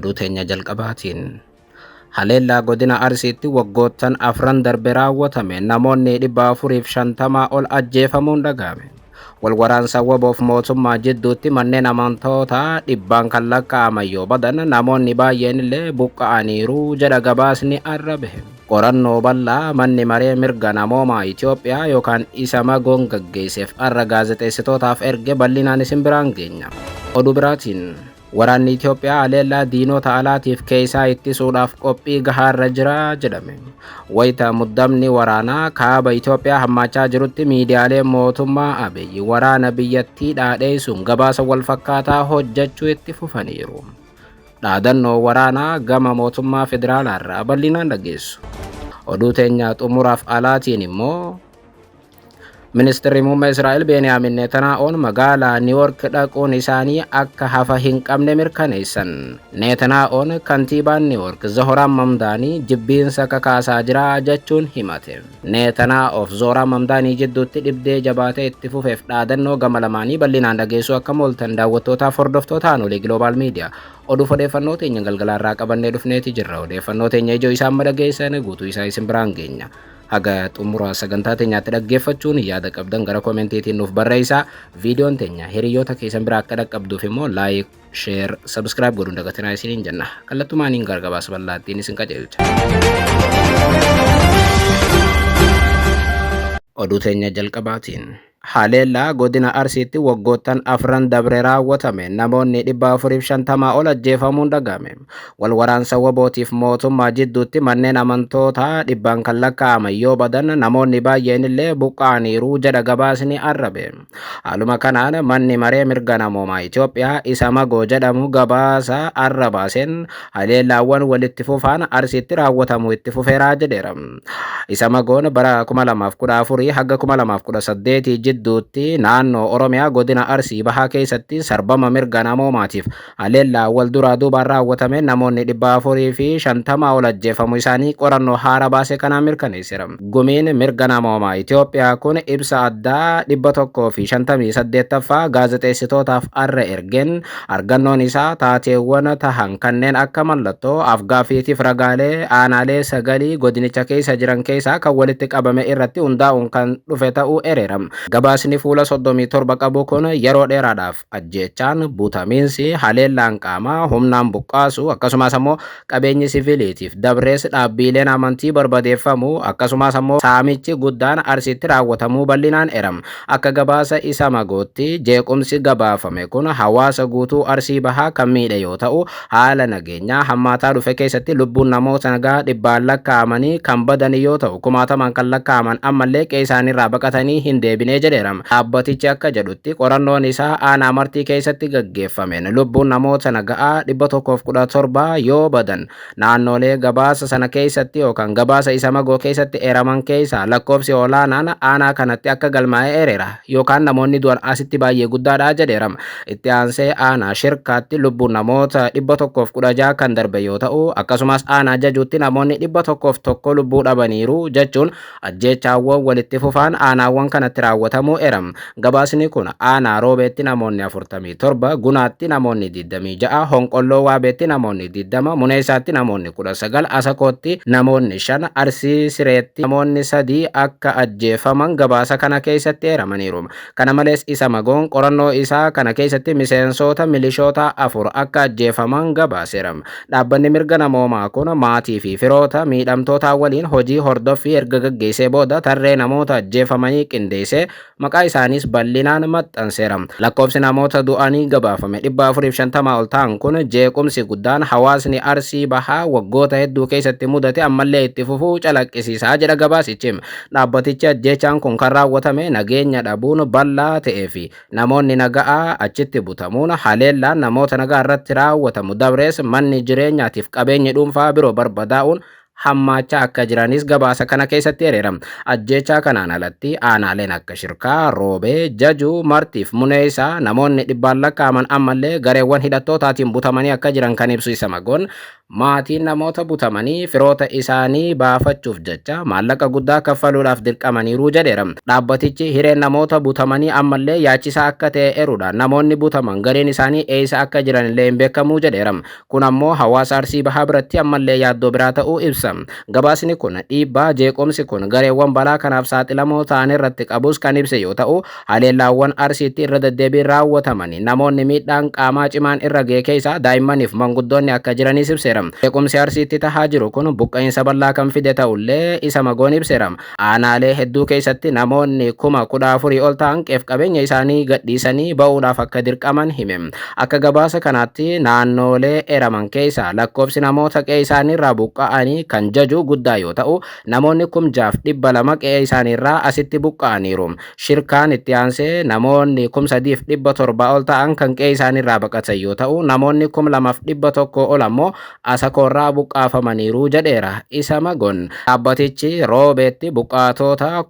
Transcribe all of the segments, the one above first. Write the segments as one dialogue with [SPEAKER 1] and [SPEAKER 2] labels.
[SPEAKER 1] oduu teenya jalqabaatiin. Haleellaa godina Arsiitti waggoottan afran darbe raawwatame namoonni 450 ol ajjeefamuun dhaga'ame. Walwaraansa WBOf mootummaa jidduutti manneen amantoota dhibbaan kan lakkaa'aman yoo badan namoonni baay'een illee buqqa'aniiru jedha gabaasni arrabe. Qorannoo bal'aa manni maree mirga namoomaa Itoophiyaa yookaan isa magoon gaggeesseef arra gaazexeessitootaaf erge bal'inaan isin biraan geenya. Oduu biraatiin waraanni Itoophiyaa haleellaa diinota alaatiif keessaa ittisuudhaaf qophii gahaarra jira jedhame. Wayita muddamni waraanaa kaaba Itoophiyaa hammaachaa jirutti miidiyaaleen mootummaa Abiyyi waraana biyyattii dhaadheessuun gabaasa walfakkaataa hojjechuu itti fufaniiru. Dhaadannoo waraanaa gama mootummaa federaalaarraa bal'inaan dhageessu. Oduu teenya xumuraaf alaatiin immoo Ministeerri muummee Israa'el Beniyaamin Netanyaa'oon magaalaa Niiwoork dhaquun isaanii akka hafa hin qabne mirkaneessan. Netanyaa'oon kantiibaan Niiwoork Zohran Mamdaanii jibbiinsa kakaasaa jira jechuun himate. Netanyaa'oof Zohran Mamdaanii jidduutti dhibdee jabaatee itti fufeef dhaadannoo gama lamaanii bal'inaan dhageessuu akka mooltan daawwattootaaf hordoftootaan olii Global Media. Oduu odeeffannoo teenya galgalaarraa qabannee dhufneeti jirra. Odeeffannoo teenya ijoo isaa amma dhageessan guutuu isaa isin biraan geenya. Haga xumura sagantaa teenyaatti dhaggeeffachuun yaada qabdan gara koomentiitiin nuuf barreessaa. Viidiyoon teenya hiriyoota keessan biraa akka dhaqqabduuf immoo laayik, sheer, sabskiraayib godhuun dagatinaa isiniin jenna. Kallattumaaniin gargabaasa bal'aattiin isin qajeelcha. Oduu teenya jalqabaatiin. Haleellaa godina Arsiitti waggoottan afran dabre raawwatame namoonni 450 ol ajjeefamuun dhaga'ame. Walwaraansa WBOtiif mootummaa jidduutti manneen amantoota dhibbaan kan lakkaa'aman yoo badan namoonni baay'een illee buqqa'aniiru jedha gabaasni arrabe. Haaluma kanaan manni maree mirga namoomaa Itoophiyaa isa magoo jedhamu gabaasa arrabaaseen haleellaawwan walitti fufaan Arsiitti raawwatamu itti fufeeraa jedheera. Isa magoon bara 2014 haga 2018 jidduutti naannoo Oromiyaa godina Arsii bahaa keessatti sarbama mirga namoomaatiif haleellaa wal duraa duubaan raawwatame namoonni 450 ol ajjeefamuu isaanii qorannoo haara baase kanaan mirkaneesseera. Gumiin mirga namoomaa Itoophiyaa kun ibsa addaa 158ffaa gaazexeessitootaaf arra ergeen argannoon isaa taateewwan tahan kanneen akka mallattoo afgaaffiitiif ragaalee aanaalee sagalii godinicha keessa jiran keessaa kan walitti qabame irratti hundaa'uun kan dhufe ta'uu ereera. Gabaasni fuula 37 qabu kun yeroo dheeraadhaaf ajjeechaan butamiinsi haleellaan qaamaa humnaan buqqaasu akkasumas ammoo qabeenyi siviiliitiif dabrees dhaabbileen amantii barbadeeffamu akkasumas ammoo saamichi guddaan Arsiitti raawwatamuu bal'inaan eeram. Akka gabaasa isa magootti jeequmsi gabaafame kun hawaasa guutuu Arsii bahaa kan miidhe yoo ta'u haala nageenyaa hammaataa dhufe keessatti lubbuun namoota nagaa dhibbaan lakkaa'amanii kan badan yoo ta'u kumaataman kan lakkaa'aman ammallee qe'ee isaaniirraa baqatanii hin deebine jedheera. Dhaabbatichi akka jedhutti qorannoon isaa aanaa martii keessatti gaggeeffameen lubbuun namoota nagaa 117 yoo badan naannolee gabaasa sana keessatti yookaan gabaasa isa magoo keessatti eeraman keessaa lakkoofsi olaanaan aanaa kanatti akka galmaa'ee ereera yookaan namoonni du'an asitti baay'ee guddaadha jedheera. Itti aansee aanaa shirkaatti lubbuun namoota 116 kan darbe yoo ta'u akkasumas aanaa jajuutti namoonni 101 lubbuu dhabaniiru jechuun ajjeechaawwan walitti fufaan aanaawwan kanatti raawwatamuu eeram. Gabaasni kun aanaa roobeetti namoonni 47, gunaatti namoonni 26, honqolloo waabeetti namoonni 20, muneessaatti namoonni 19, asakootti namoonni 5, arsii sireetti namoonni 3 akka ajjeefaman gabaasa kana keessatti eeramaniiru. Kana malees isa magoon qorannoo isaa kana keessatti miseensota milishoota 4 akka ajjeefaman gabaaseera. Dhaabbanni mirga namoomaa kun maatii fi firoota miidhamtoota waliin hojii hordoffii erga gaggeessee booda tarree namoota ajjeefamanii qindeessee maqaa isaaniis bal'inaan maxxanseera. Lakkoofsi namoota du'anii gabaafame 450 ol ta'an kun jeequmsi guddaan hawaasni Arsii bahaa waggoota hedduu keessatti mudate ammallee itti fufuu calaqqisiisaa jedha gabaasichi. Dhaabbatichi ajjeechaan kun kan raawwatame nageenya dhabuun bal'aa ta'ee fi namoonni nagaa achitti butamuun haleellaan namoota nagaa irratti raawwatamu dabrees manni jireenyaatiif qabeenyi dhuunfaa biroo barbadaa'uun hammachaa akka jiranis gabaasa kana keessatti hiriiram. Ajjeechaa kanaan alatti aanaaleen akka Shirkaa, Roobee, Jajuu, Martiif Muneesaa namoonni dhibbaan lakkaa'aman ammallee gareewwan hidhattootaatiin butamanii akka jiran kan ibsu isa magoon maatiin namoota butamanii firoota isaanii baafachuuf jecha maallaqa guddaa kaffaluudhaaf dirqamaniiru jedheera. Dhaabbatichi hireen namoota butamanii ammallee yaachisaa akka ta'e eeruudhaan namoonni butaman gareen isaanii eessa akka jiran illee hin beekamu jedheera. Kun ammoo hawaasa Arsii Bahaa biratti ammallee yaaddoo biraa ta'uu ibsa. Gabaasni kun dhiibbaa jeequmsi kun gareewwan balaa kanaaf saaxilamoo ta'an irratti qabus kan ibse yoo ta'u, haleellaawwan Arsiitti irra deddeebiin raawwatamanii namoonni miidhaan qaamaa cimaan irra ga'e keessa daa'immaniif manguddoonni akka jiranis ibseera. Jeequmsi Arsiitti tahaa jiru kun buqqa'insa bal'aa kan fide ta'ullee isa magoon ibseera. Aanaalee hedduu keessatti namoonni 14,000 ol ta'an qeef qabeenya isaanii gadhiisanii ba'uudhaaf akka dirqaman hime. Akka gabaasa kanaatti naannoolee eraman keessa lakkoofsi namoota qe'ee isaaniirraa buqqa'anii kan Jajuu guddaa yoo ta'u, namoonni 6,200 qe'ee isaaniirraa asitti buqqa'aniiru. Shirkaan itti aansee namoonni 3,700 ol ta'an kan qe'ee isaaniirraa baqatan yoo ta'u, namoonni 2,100 ol ammoo Asakoorraa buqqaafamaniiru jedheera isa magoon. Dhaabbatichi Roobeetti buqqaatota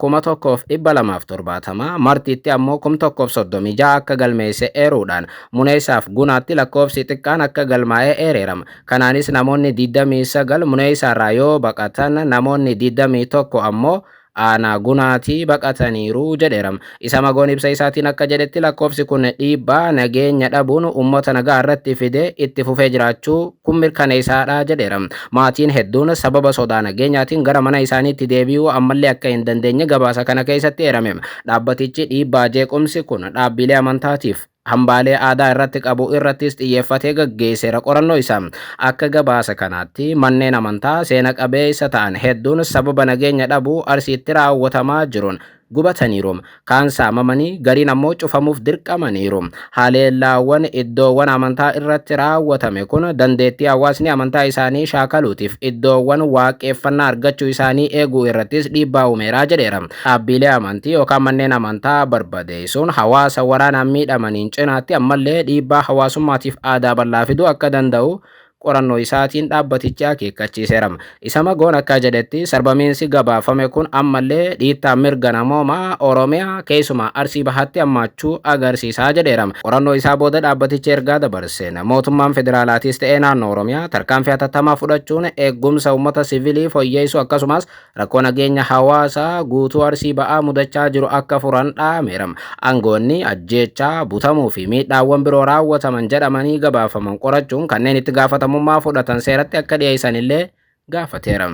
[SPEAKER 1] 1,270, Martiitti ammoo 1,036 akka galmeesse eeruudhaan Muneesaaf Gunaatti lakkoofsi xiqqaan akka galmaa'ee eereerama. Kanaanis namoonni 29 Muneesaarraa yoo baqatan namoonni 21 ammoo aanaa Gunaatii baqataniiru jedheera. Isa magoon ibsa isaatiin akka jedhetti lakkoofsi kun dhiibbaa nageenya dhabuun uummata nagaa irratti fide itti fufee jiraachuu kun mirkaneessaadha jedheera. Maatiin hedduun sababa sodaa nageenyaatiin gara mana isaaniitti deebi'uu ammallee akka hin dandeenye gabaasa kana keessatti eerame. Dhaabbatichi dhiibbaa jeequmsi kun dhaabbilee amantaatiif hambaalee aadaa irratti qabu irrattis xiyyeeffatee gaggeesseera qorannoo isaa. Akka gabaasa kanaatti manneen amantaa seena qabeessa ta'an hedduun sababa nageenya dhabuu Arsiitti raawwatamaa jiruun gubataniiru. Kaan saamamanii gariin ammoo cufamuuf dirqamaniiru. Haleellaawwan iddoowwan amantaa irratti raawwatame kun dandeettii hawaasni amantaa isaanii shaakaluutiif iddoowwan waaqeffannaa argachuu isaanii eeguu irrattis dhiibbaa uumeeraa jedheera. Dhaabbilee amantii yookaan manneen amantaa barbadeessuun hawaasa waraanaan miidhamaniin cinaatti ammallee dhiibbaa hawaasummaatiif aadaa bal'aa fiduu akka danda'u qorannoo isaatiin dhaabbatichi akeekkachiiseera. Isa magoon akka jedhetti sarbamiinsi gabaafame kun ammallee dhiittaa mirga namoomaa Oromiyaa keessumaa Arsii Bahaatti hammaachuu agarsiisaa jedheera. Qorannoo isaa booda dhaabbatichi ergaa dabarseen mootummaan federaalaatis ta'ee naannoo Oromiyaa tarkaanfii hatattamaa fudhachuun eegumsa uummata siviilii fooyyessuu akkasumas rakkoo nageenya hawaasaa guutuu Arsii Bahaa mudachaa jiru akka furan dhaameera. Aangoonni ajjeechaa, butamuu fi miidhaawwan biroo raawwataman jedhamanii gabaafaman qorachuun kanneen itti gaafatamu fudhatan seeratti akka dhiyeessan illee gaafateera.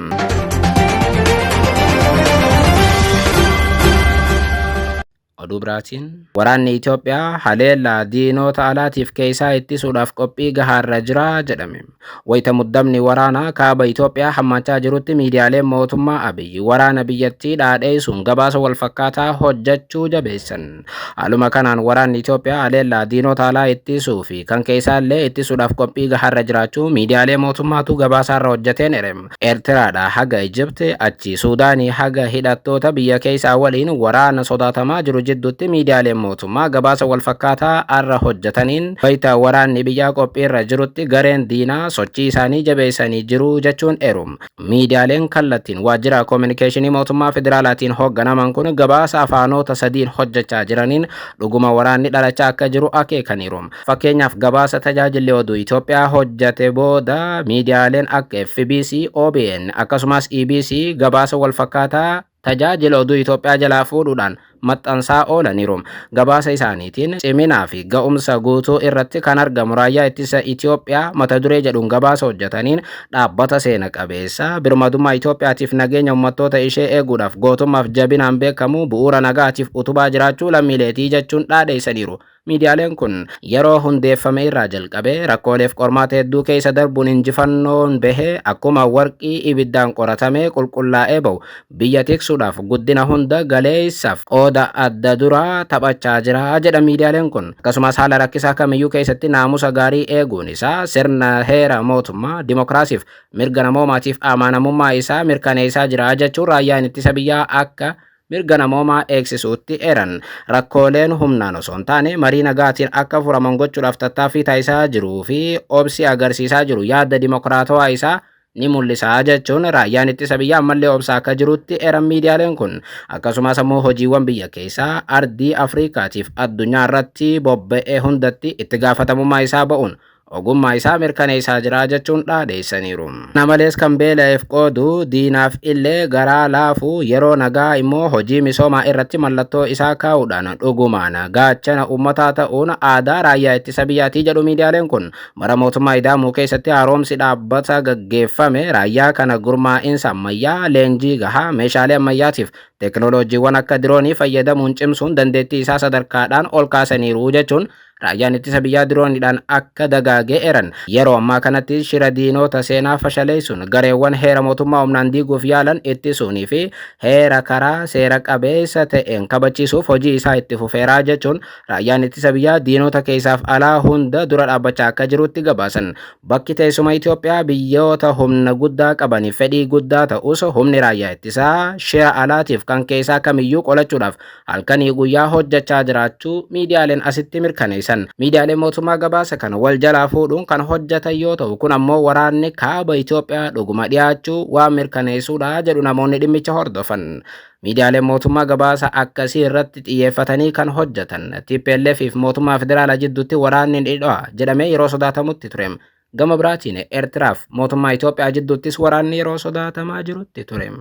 [SPEAKER 1] Oduu biraatiin waraanni Itoophiyaa haleellaa diinota alaatiif keessaa ittisuudhaaf qophii gahaarra jira jedhame. Wayita muddamni waraanaa kaaba Itoophiyaa hammaachaa jirutti miidiyaaleen mootummaa Abiyyi waraana biyyattii dhaadheessuun gabaasa walfakkaataa hojjechuu jabeessan. Haaluma kanaan waraanni Itoophiyaa haleellaa diinota alaa ittisuu fi kan keessaallee ittisuudhaaf qophii gahaarra jiraachuu miidiyaalee mootummaatu gabaasaarra hojjeteen erem. Eertiraadhaa haga Ijipti achi Suudaanii haga hidhattoota biyya keessaa waliin waraana sodaatamaa jiru jidduutti miidiyaaleen mootummaa gabaasa walfakkaataa arra hojjetaniin wayita waraanni biyyaa qophiirra jirutti gareen diinaa sochii isaanii jabeessanii jiru jechuun eerum. Miidiyaaleen kallattiin waajjira koominikeeshinii mootummaa federaalaatiin hoogganaman kun gabaasa afaanota sadiin hojjechaa jiraniin dhuguma waraanni dhalachaa akka jiru akeekaniiru. Fakkeenyaaf gabaasa tajaajilli oduu Itoophiyaa hojjete booda miidiyaaleen akka FBC, OBN akkasumas EBC gabaasa walfakkaataa tajaajila oduu Itoophiyaa jalaa fuudhuudhaan maxxansaa oolaniiru. Gabaasa isaaniitiin ciminaa fi ga'umsa guutuu irratti kan argamu raayyaa ittisa Itoophiyaa mata duree jedhuun gabaasa hojjetaniin dhaabbata seena qabeessa birmadummaa Itoophiyaatiif nageenya uummattoota ishee eeguudhaaf gootummaaf jabinaan beekamu bu'uura nagaatiif utubaa jiraachuu lammiileetii jechuun dhaadheessaniiru. Miidiyaaleen kun yeroo hundeeffame irraa jalqabee rakkooleef qormaata hedduu keessa darbuun injifannoon bahee akkuma warqii ibiddaan qoratamee qulqullaa'ee bahu biyya tiksuudhaaf guddina hunda galeessaaf qooda adda duraa taphachaa jira jedha miidiyaaleen kun. Akkasumas haala rakkisaa kamiyyuu keessatti naamusa gaarii eeguun isaa sirna heera mootummaa dimokiraasiif mirga namoomaatiif amanamummaa isaa mirkaneessaa jira jechuun raayyaan ittisa biyyaa akka mirga namoomaa eegsisuutti eeran. Rakkooleen humnaan osoo hin taane marii nagaatiin akka furaman gochuudhaaf tattaaffii taasisaa jiruu fi obsi agarsiisaa jiru yaada dimokiraatawaa isaa ni mul'isa jechuun raayyaan ittisa biyyaa ammallee obsaa akka jirutti eeran miidiyaaleen kun. Akkasumas ammoo hojiiwwan biyya keessaa ardii Afriikaatiif addunyaa irratti bobba'ee hundatti itti gaafatamummaa isaa ba'uun ogummaa isaa mirkaneessaa jira jechuun dhaadheessaniiru. Kana malees kan beela'eef qoodu diinaaf illee garaa laafu yeroo nagaa immoo hojii misoomaa irratti mallattoo isaa kaa'uudhaan dhugumaan gaachana uummataa ta'uun aadaa raayyaa ittisa biyyaatii jedhu miidiyaaleen kun. Bara mootummaa Idaamuu keessatti haaromsi dhaabbata gaggeeffame raayyaa kana gurmaa'insa ammayyaa, leenjii gahaa, meeshaalee ammayyaatiif teekinooloojiiwwan akka diroonii fayyadamuun cimsuun dandeettii isaa sadarkaadhaan ol kaasaniiru jechuun raayyaan ittisa biyyaa dirooniidhaan akka dagaagee eran. Yeroo ammaa kanatti shira diinota seenaa fashaleessuun gareewwan heera mootummaa humnaan diiguuf yaalan ittisuunii fi heera karaa seera qabeessa ta'een kabachiisuuf hojii isaa itti fufeeraa jechuun raayyaan ittisa biyyaa diinota keessaaf alaa hunda dura dhaabbachaa akka jirutti gabaasan. Bakki teessuma Itoophiyaa biyyoota humna guddaa qabaniif fedhii guddaa ta'us humni raayyaa ittisaa shira alaatiif kan keessaa kamiyyuu qolachuudhaaf halkanii guyyaa hojjechaa jiraachuu miidiyaaleen asitti mirkaneessan. Miidiyaaleen mootummaa gabaasa kana wal jalaa fuudhuun kan hojjetan yoo ta'u, kun ammoo waraanni kaaba Itoophiyaa dhuguma dhiyaachuu waan mirkaneessuudha jedhu namoonni dhimmicha hordofan. Miidiyaaleen mootummaa gabaasa akkasii irratti xiyyeeffatanii kan hojjetan TPLF fi mootummaa federaalaa jidduutti waraanni dhidhaa jedhamee yeroo sodaatamutti ture. Gama biraatiin Eertiraaf mootummaa Itoophiyaa jidduuttis waraanni yeroo sodaatamaa jirutti ture.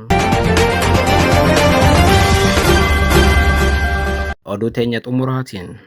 [SPEAKER 1] Oduu teenya xumuraatiin.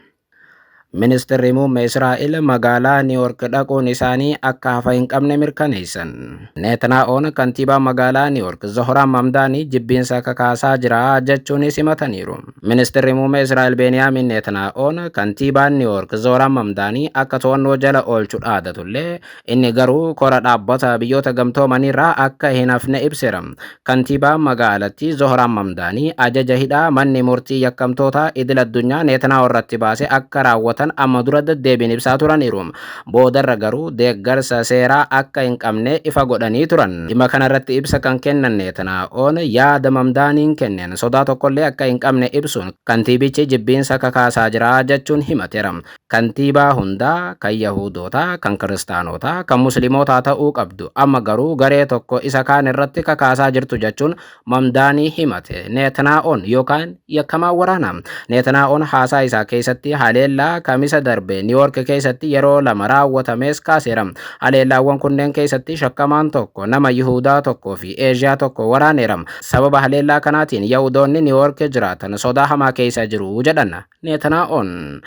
[SPEAKER 1] Ministeerri muummee Israa'el magaalaa Niiwuork dhaquun isaanii akka hafa hin qabne mirkaneessan. Neetanaa'oon kantiibaa magaalaa Niiwuork Zohraan Mamdaanii jibbiinsa kakaasaa jira jechuun simataniiru. Ministeerri muummee Israa'el Beniyaamin Neetanaa'oon kantiibaan Niiwuork Zohraan Mamdaanii akka to'annoo jala oolchu dhaadatullee inni garuu kora dhaabbata biyyoota gamtoomaniirraa akka hin hafne ibseera. Kantiibaan magaalattii Zohraan Mamdaanii ajaja hidhaa manni murtii yakkamtoota idil addunyaa Neetanaa'oo irratti baase akka raawwatan amma dura deddeebiin ibsaa turaniiru. Boodarra garuu deeggarsa seeraa akka hin qabne ifa godhanii turan. Dhimma kanarratti ibsa kan kennan Neetanaa'oon yaada Mamdaaniin kenneen sodaa tokkollee akka hin qabne ibsuun kantiibichi jibbiinsa kakaasaa jira jechuun himateera. Kantiibaa hundaa kan Yahudootaa, kan Kiristaanotaa, kan Muslimootaa ta'uu qabdu. Amma garuu garee tokko isa kaan irratti kakaasaa jirtu jechuun Mamdaanii himate. Neetanaa'oon yookaan yakkamaa waraana. Neetanaa'oon haasaa isaa keessatti haleellaa kamisa darbe Niiwuork keessatti yeroo lama raawwatames kaaseera. Haleellaawwan kunneen keessatti shakkamaan tokko nama Yihuudaa tokkoo fi Eeshiyaa tokko waraaneera. Sababa haleellaa kanaatiin Yahudoonni Niiwuork jiraatan sodaa hamaa keessa jiru jedhan Neetanaa'oon.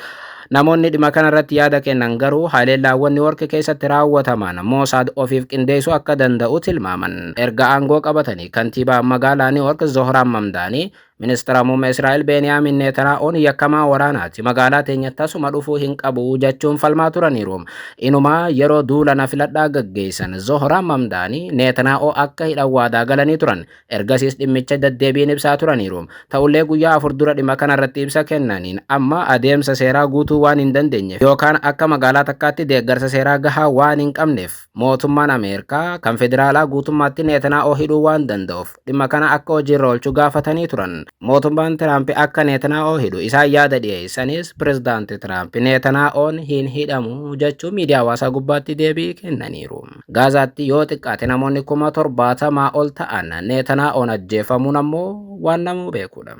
[SPEAKER 1] Namoonni dhimma kanarratti yaada kennan garuu haleellaawwan Niiwuork keessatti raawwataman Mosaad ofiif qindeessuu akka danda'u tilmaaman. Erga aangoo qabatanii kantiibaa magaalaa Niiwuork Zohraan Mamdaanii Ministeera muummee Israa'el Beniyaamin Neetanaa'oon yakkamaa waraanaati magaalaa teenyatti asuma dhufuu hin qabu jechuun falmaa turaniiru. Inumaa yeroo duula filadhaa gaggeessan Zohraan Mamdaanii Neetanaa'oo akka hidhan waadaa galanii turan. Ergasiis dhimmicha deddeebiin ibsaa turaniiru. Ta'ullee guyyaa 4 dura dhimma kanarratti ibsa kennaniin amma adeemsa seeraa guutuu waan hin dandeenyeef yookaan akka magaalaa takkaatti deeggarsa seeraa gahaa waan hin qabneef mootummaan Ameerikaa kan federaalaa guutummaatti Neetanaa'oo hidhuu waan danda'uuf dhimma kana akka hojiirra oolchuu gaafatanii turan. Mootummaan Tiraamp akka Neetanaa'oo hidhu isaan yaada dhiyeessanis pirezidaantii Tiraamp Neetanaa'oon hin hidhamu jechuun miidiyaa hawaasaa gubbaatti deebii kennaniiru. Gaazaatti yoo xiqqaate namoonni 70,000 ol ta'an Neetanaa'oon ajjeefamuun ammoo waan namuu beekudha.